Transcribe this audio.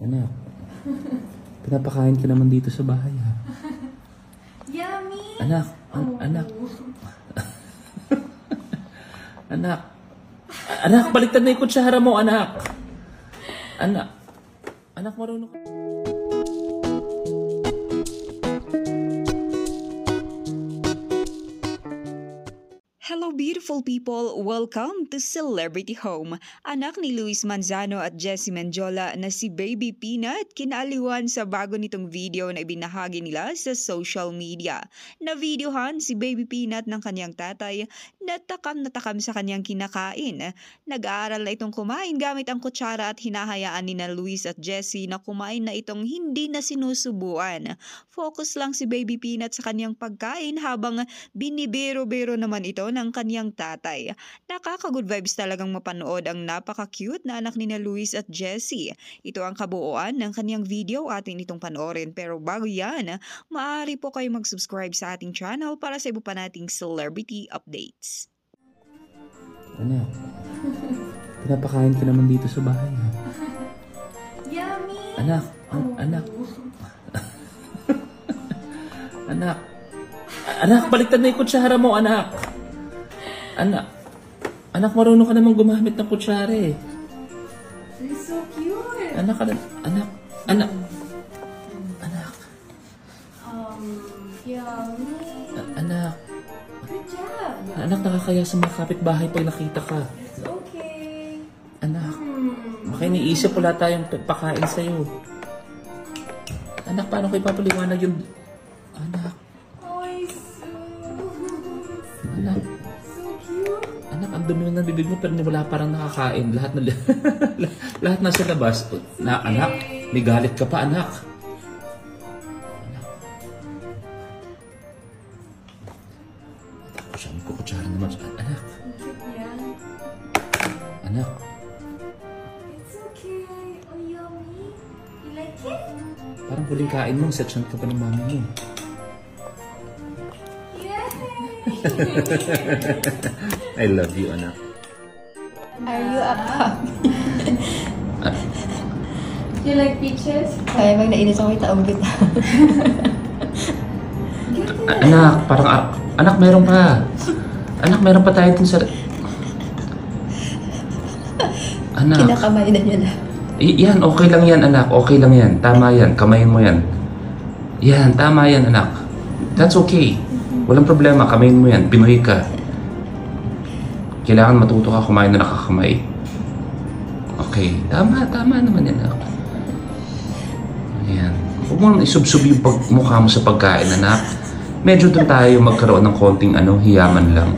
Anak, pinapakain ka naman dito sa bahay, ha? Yummy! Anak, anak. Anak. Anak, baliktad na yung kutsara mo, anak. Anak. Anak, marunong ka. Hello beautiful people! Welcome to Celebrity Home. Anak ni Luis Manzano at Jessie Mendiola na si Baby Peanut kinaaliwan sa bago nitong video na ibinahagi nila sa social media. Na-videohan si Baby Peanut ng kanyang tatay na takam sa kanyang kinakain. Nag-aaral na itong kumain gamit ang kutsara at hinahayaan ni na Luis at Jessie na kumain na itong hindi na sinusubuan. Focus lang si Baby Peanut sa kanyang pagkain habang binibiro-biro naman ito ng kanyang tatay. Nakaka-good vibes talagang mapanood ang napaka-cute na anak ni na Luis at Jessie. Ito ang kabuuan ng kanyang video, atin itong panoorin. Pero bago yan, maaari po kayo mag-subscribe sa ating channel para sa iba pa nating celebrity updates. Anak, pinapakain ka naman dito sa bahay, ha? Yummy! Anak, anak. Anak. Anak, baliktad na yung kutsara mo, anak. Anak. Anak, marunong ka namang gumamit ng kutsara, eh. It's so cute! Anak, anak. Anak. Yummy! Anak. Good job! Anak, nakakaya sa mga kapitbahay pag nakita ka. It's okay! Anak. Baka iniisip wala tayong pakain sa'yo. Anak, paano ko ipapaliwanag yung... Anak. Oh, it's so... Anak. So cute! Anak, ang dumi ng bibig mo pero wala parang nakakain. Lahat na lahat nasa labas. Na, anak, may galit ka pa, anak. Anak. Ako siya, may kukutsara naman siya. Anak. Cute yan. Anak. It's okay! Oh, yummy! You like it? Parang huling kain mo, section ka pa ng mami mo. I love you, anak. Are you a puppy? You like peaches? Kaya bang nainis ako yung taong kita. Anak, parang... anak, meron pa. Anak, meron pa tayo dun sa... Anak. Kinakamay na niya na. Yan, okay lang yan, anak. Okay lang yan. Tama yan. Kamayin mo yan. Yan, tama yan, anak. That's okay. Walang problema. Kamayin mo yan. Pinoy ka. Kailangan matuto ka kumain na nakakamay. Okay. Tama naman yan, anak. Yan. Huwag mo naman isubsub yung mukha mo sa pagkain, anak. Medyo doon tayo magkaroon ng konting hiyaman lang.